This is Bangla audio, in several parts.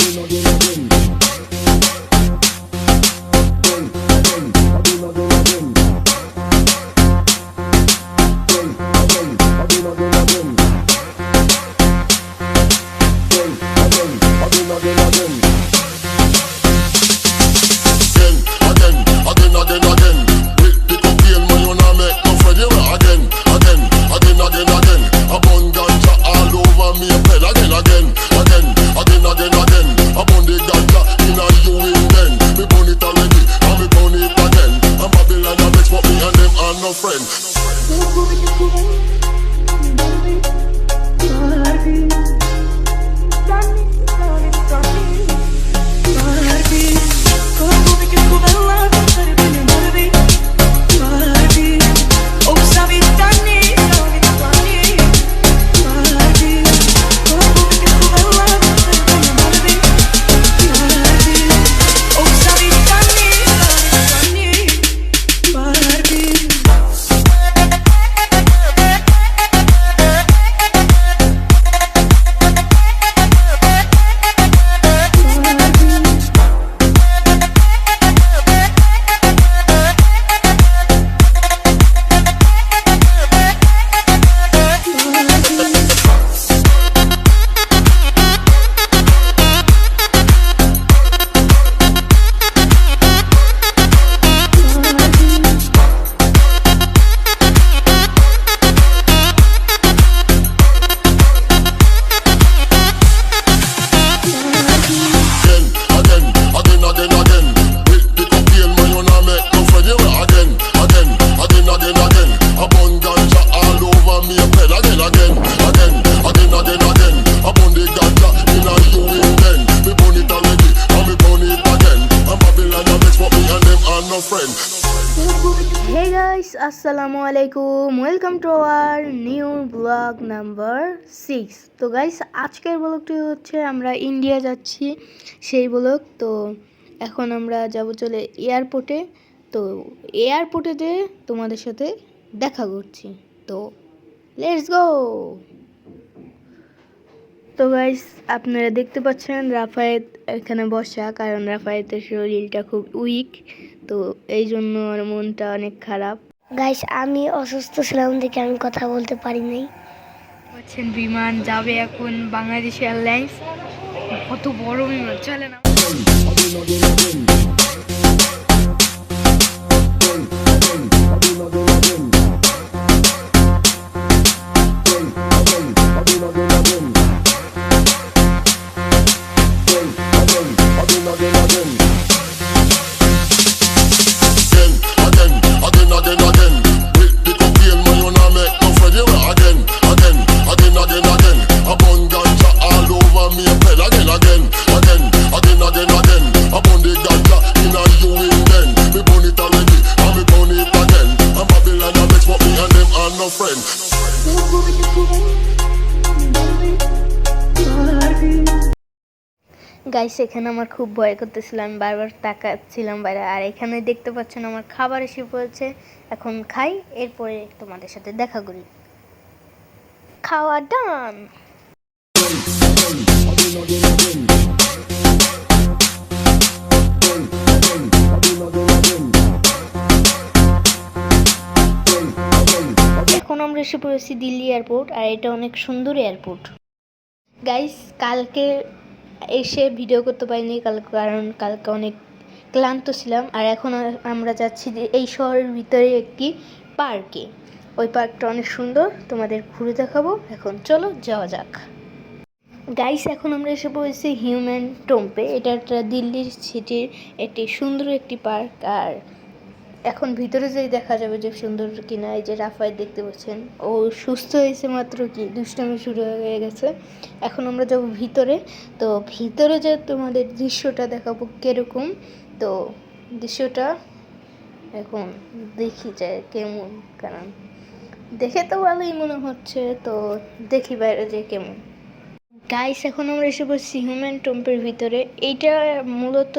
Hey guys, Assalamu alaikum. Welcome to our new vlog number 6. তো গাইস আজকের ব্লগটি হচ্ছে আমরা ইন্ডিয়া যাচ্ছি সেই ব্লগ। তো এখন আমরা যাব চলে এয়ারপোর্টে। তো এয়ারপোর্টে যে তোমাদের সাথে দেখা করছি। তো লেটস গো। তো গাইস আপনারা দেখতে পাচ্ছেন রাফায়েত এখানে বসা, কারণ রাফায়েতের শরীরটা খুব উইক, তো এই জন্য আর মনটা অনেক খারাপ। গাইস আমি অসুস্থ ছিলাম দেখে আমি কথা বলতে পারি নাই। পাচ্ছেন বিমান যাবে এখন বাংলাদেশ এয়ারলাইন্স, কত বড় বিমান, চলে না। গাইস এখানে আমার খুব ভয় করতেছিল, আমি বারবার তাকাচ্ছিলাম বাইরে। আর এখানে দেখতে পাচ্ছেন আমার খাবার এসে পড়েছে, এখন খাই, এরপরে তোমাদের সাথে দেখা করি। খাওয়া ডান। এখন আমরা এসে পড়েছি দিল্লি এয়ারপোর্ট, আর এটা অনেক সুন্দর এয়ারপোর্ট। গাইস কালকে এসে ভিডিও করতে পারিনি কারণ কালকে অনেক ক্লান্ত ছিলাম। আর এখন আমরা যাচ্ছি যে এই শহরের ভিতরে একটি পার্কে, ওই পার্কটা অনেক সুন্দর, তোমাদের ঘুরে দেখাবো। এখন চলো যাওয়া যাক। গাইস এখন আমরা এসে পড়েছি হিউম্যান টোম্পে, এটা একটা দিল্লির সিটির একটি সুন্দর একটি পার্ক। আর এখন ভিতরে যেই দেখা যাবে যে সুন্দর কিনা। এই যে রাফায়েত দেখতে পাচ্ছেন, ও সুস্থ হয়েছে মাত্র, কি দুষ্টামি শুরু হয়ে গেছে। এখন আমরা যাব ভিতরে। তো ভিতরে যে তোমাদের দৃশ্যটা দেখাবো কীরকম, তো দৃশ্যটা এখন দেখি যায় কেমন, কারণ দেখে তো ভালোই মনে হচ্ছে, তো দেখি বাইরে যে কেমন। গাইস এখন আমরা এসে পড়ছি হিউম্যান টোম্পের ভিতরে। এইটা মূলত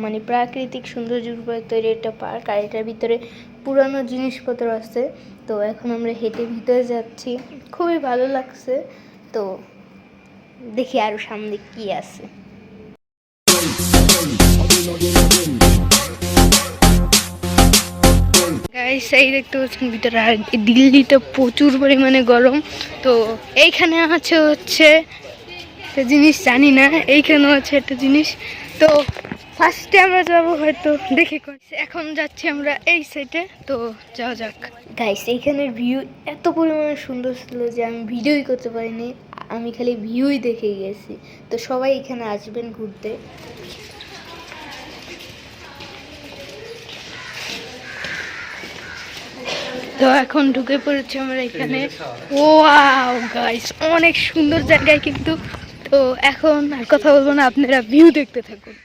মানে প্রাকৃতিক সৌন্দর্যের উপরে তৈরি একটা পার্ক, আর এটার ভিতরে পুরানো জিনিসপত্র আছে। তো এখন আমরা হেঁটে ভিতরে যাচ্ছি, খুবই ভালো লাগছে। তো দেখি আরও সামনে কি আছে। গাইস এই দেখতে পাচ্ছেন ভিতরে, আর দিল্লিতে প্রচুর পরিমাণে গরম। তো এইখানে আছে হচ্ছে একটা জিনিস, জানি না, এইখানেও আছে একটা জিনিস। তো ফার্স্টে আমরা যাবো হয়তো, দেখে এখন যাচ্ছি আমরা এই সাইডে। তো যাওয়া যাক। গাইস এইখানের ভিউ এত পরিমাণে সুন্দর ছিল যে আমি ভিডিওই করতে পারিনি, আমি খালি ভিউই দেখে গেছি। তো সবাই এখানে আসবেন ঘুরতে। তো এখন ঢুকে পড়েছি আমরা এখানে। ওয়াও গাইস, অনেক সুন্দর জায়গায় কিন্তু। তো এখন আর কথা বলবো না, আপনারা ভিউ দেখতে থাকুন।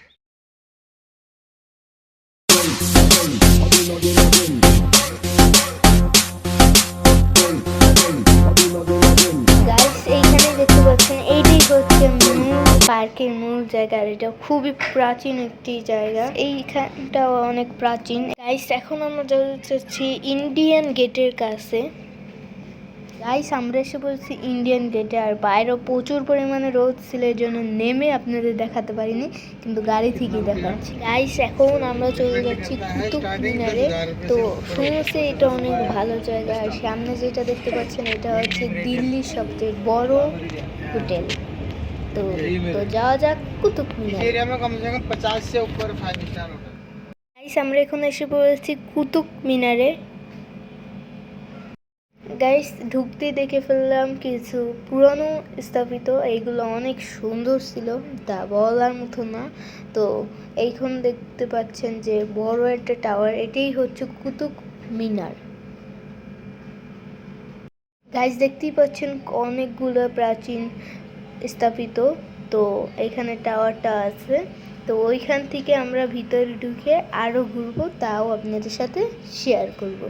গাইস এইখানে দেখতে পাচ্ছেন, এইটাই হচ্ছে মূল পার্কের মূল জায়গা। আর এটা খুবই প্রাচীন একটি জায়গা, এইখানটাও অনেক প্রাচীন। গাইস এখন আমরা যাচ্ছি ইন্ডিয়ান গেটের কাছে। গাইস আমরা এসে বলছি ইন্ডিয়ান গেটে, আর বাইরেও প্রচুর পরিমাণে রোদ ছিল, এর জন্য নেমে আপনাদের দেখাতে পারিনি, কিন্তু গাড়ি থেকেই দেখাচ্ছি। গাইস এখন আমরা চলে যাচ্ছি কুতুব মিনারে। তো শুনেছি এটা অনেক ভালো জায়গা। আর সামনে যেটা দেখতে পাচ্ছেন এটা হচ্ছে দিল্লির সবচেয়ে বড় হোটেল। তো তো যাওয়া যাক কুতুব মিনার। গাইস আমরা এখন এসে পড়েছি কুতুব মিনারে। গাইস ঢুকতে দেখে ফেললাম কিছু পুরনো স্থাপিত, এইগুলো অনেক সুন্দর ছিল, তা বলার মতো না। তো এইখানে দেখতে পাচ্ছেন যে বড় একটা টাওয়ার, এটাই হচ্ছে কুতুব মিনার। গাইস দেখতেই পাচ্ছেন অনেকগুলো প্রাচীন স্থাপিত। তো এখানে টাওয়ারটা আছে। তো ওইখান থেকে আমরা ভিতরে ঢুকে আরও ঘুরবো, তাও আপনাদের সাথে শেয়ার করব।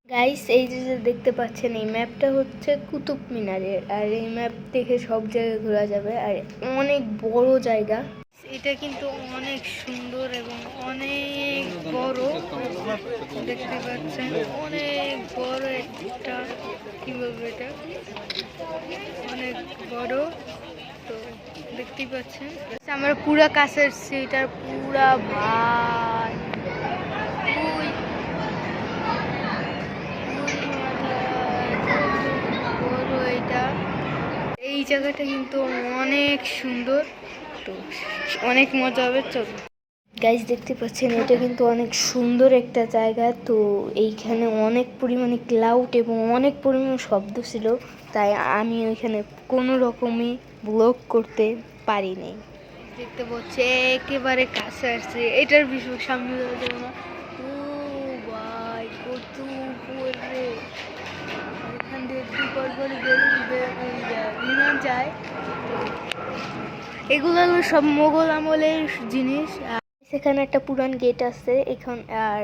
গাইস এই যে দেখতে পাচ্ছেন এই ম্যাপটা হচ্ছে কুতুব মিনারের, আর এই ম্যাপ দেখে সব জায়গায় ঘোরা যাবে, আর অনেক বড় জায়গা। এটা কিন্তু অনেক সুন্দর এবং অনেক বড়, দেখতে পাচ্ছেন অনেক বড় একটা, কি বলবো, এটা অনেক বড়। তো দেখতেই পাচ্ছেন আমরা পুরা কাছে এসেছি, এটার পুরা ভাই এই জায়গাটা কিন্তু অনেক সুন্দর। তো অনেক মজা হবে, চলো। গাইস দেখতে পাচ্ছেন এটা কিন্তু অনেক সুন্দর একটা জায়গা। তো এইখানে অনেক পরিমাণে ক্লাউড এবং অনেক পরিমাণে শব্দ ছিল, তাই আমি ওইখানে কোনো রকমই ব্লগ করতে পারিনি। দেখতে পাচ্ছি একেবারে কাছে আসছে, এটার বিষয় সামনে যাওয়া যাবে না। ও ভাই কত উপরে, এখান দিয়ে দুবার করে বিমান যায়। এগুলো হলো সব মোগল আমলের জিনিস। সেখানে একটা পুরান গেট আছে এখন, আর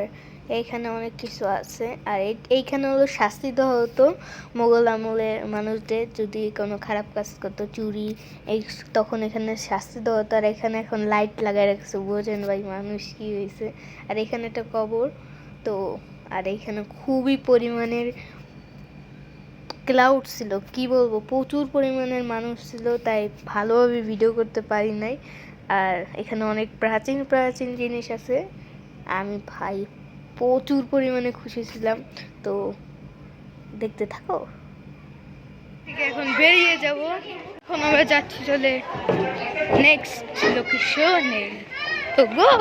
এইখানে অনেক কিছু আছে। আর এইখানে হলো শাস্তি দেওয়া হতো মোগল আমলের মানুষদের যদি কোনো খারাপ কাজ করতো, চুরি, এই তখন এখানে শাস্তি দেওয়া হতো। আর এখানে এখন লাইট লাগাই রাখছে, বোঝেন ভাই মানুষ কি হয়েছে। আর এখানে একটা কবর। তো আর এইখানে খুবই পরিমাণের ক্লাউড ছিল, কি বলবো, প্রচুর পরিমাণের মানুষ ছিল, তাই ভালোভাবে ভিডিও করতে পারি নাই। আর এখানে অনেক প্রাচীন প্রাচীন জিনিস আছে, আমি ভাই প্রচুর পরিমাণে খুশি ছিলাম। তো দেখতে থাকো। এখন বেরিয়ে যাব, এখন আমরা যাচ্ছি চলে নেক্সট লোকেশনে। তো গো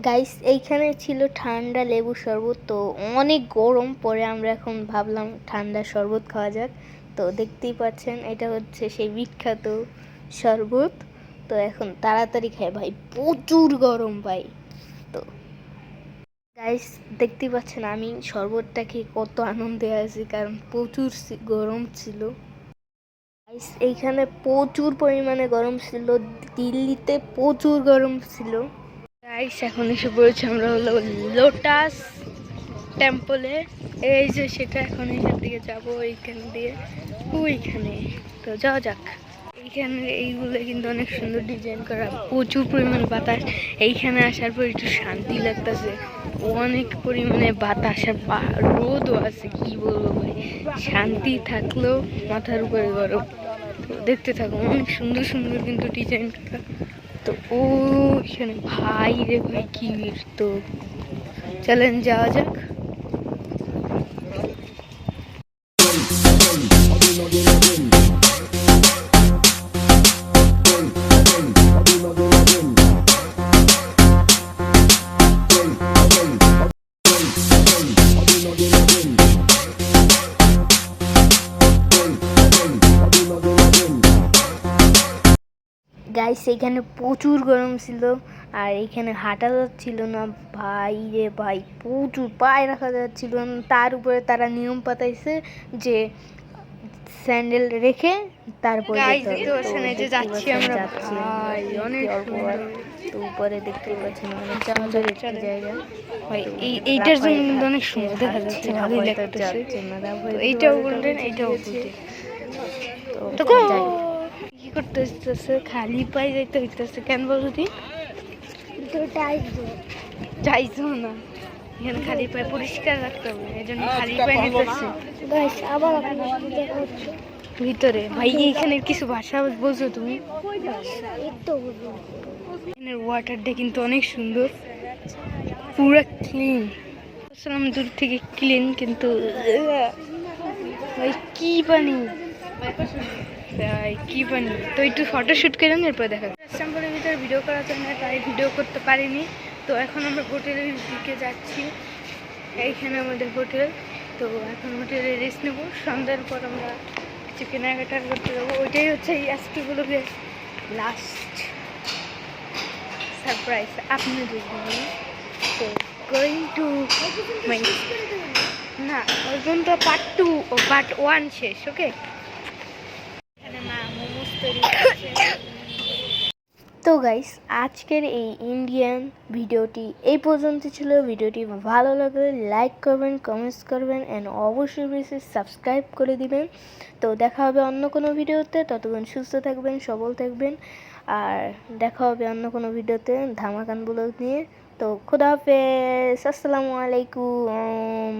গাইস এইখানে ছিল ঠান্ডা লেবু শরবত। তো অনেক গরম পরে আমরা এখন ভাবলাম ঠান্ডা শরবত খাওয়া যাক। তো দেখতেই পাচ্ছেন এটা হচ্ছে সেই বিখ্যাত শরবত। তো এখন তাড়াতাড়ি খাই ভাই, প্রচুর গরম ভাই। তো গাইস দেখতেই পাচ্ছেন আমি শরবতটা খেয়ে কত আনন্দে আছি, কারণ প্রচুর গরম ছিল। গাইস এইখানে প্রচুর পরিমাণে গরম ছিল, দিল্লিতে প্রচুর গরম ছিল। গাইস এখন এসে পড়েছি আমরা হলো লোটাস টেম্পলে, এই যে সেটা। এখন এইখান থেকে যাবো, এইখান দিয়ে ওইখানে। তো যাওয়া যাক। এইখানে এইগুলো কিন্তু অনেক সুন্দর ডিজাইন করা, প্রচুর পরিমাণে বাতাস। এইখানে আসার পর একটু শান্তি লাগতেছে, অনেক পরিমাণে বাতাস আর রোদও আছে, কি বলবো ভাই, শান্তি থাকলেও মাথার উপরে গরম। তো দেখতে থাকো, অনেক সুন্দর সুন্দর কিন্তু ডিজাইন করা। তো ও এখানে ভাই রে ভাই কি তো চলেন যাওয়া যাক। গাইস এখানে প্রচুর গরম ছিল আর এখানে হাঁটা যাচ্ছিল না ভাই রে ভাই, প্রচুর পায়ে রাখা যাচ্ছিল না। তার উপরে তারা নিয়ম পাতাইছে যে স্যান্ডেল রেখে তারপরে যাচ্ছি আমরা ভাই অনেক সুন্দর। তো উপরে দেখতে পাচ্ছেন অনেক সুন্দর একটা জায়গা ভাই, এইটার জন্য কিন্তু অনেক সুন্দর দেখা যাচ্ছে, ভালোই লাগতেছে। এইটাও বললেন, এইটাও বললেন। তো কি করতে হইতেছে, খালি পায়ে যাইতে হইতেছে কেন বলো তুই? যাইছো না, এখানে খালি পায়ে পরিষ্কার রাখতে হবে, এই জন্য খালি পায়ে নিতেছে ভিতরে। ভাই এইখানে কিছু ভাষা বলছো তুমি? এখানের ওয়াটারটা কিন্তু অনেক সুন্দর, পুরো ক্লিন। আসলাম দূর থেকে ক্লিন, কিন্তু ভাই কি পানি, কি পানি। তো একটু ফটোশ্যুট করেন, এরপর দেখা ইস্তাম্বুলের ভিতরে ভিডিও করার জন্য তাই ভিডিও করতে পারিনি। তো এখন আমরা হোটেলের দিকে যাচ্ছি, এইখানে আমাদের হোটেল। তো এখন হোটেলে রেস্ট নেবো, সন্ধ্যার পর আমরা কিছু কেনাকাটা করতে যাবো। ওইটাই হচ্ছে এই আজকেগুলোকে লাস্ট সারপ্রাইজ আপনাদের জন্য। তো গোয়িং টু না, ওই পর্যন্ত পার্ট 2 ও পার্ট 1 শেষ। ওকে, তো গাইস আজকের এই ইন্ডিয়ান ভিডিওটি এই পর্যন্ত ছিল। ভিডিওটি ভালো লাগলে লাইক করবেন, কমেন্টস করবেন অ্যান্ড অবশ্যই বেশি সাবস্ক্রাইব করে দিবেন। তো দেখা হবে অন্য কোনো ভিডিওতে, ততক্ষণ সুস্থ থাকবেন, সবল থাকবেন, আর দেখা হবে অন্য কোনো ভিডিওতে ধামাকান ব্লগ নিয়ে। তো খোদা হাফেজ, আসসালামু আলাইকুম।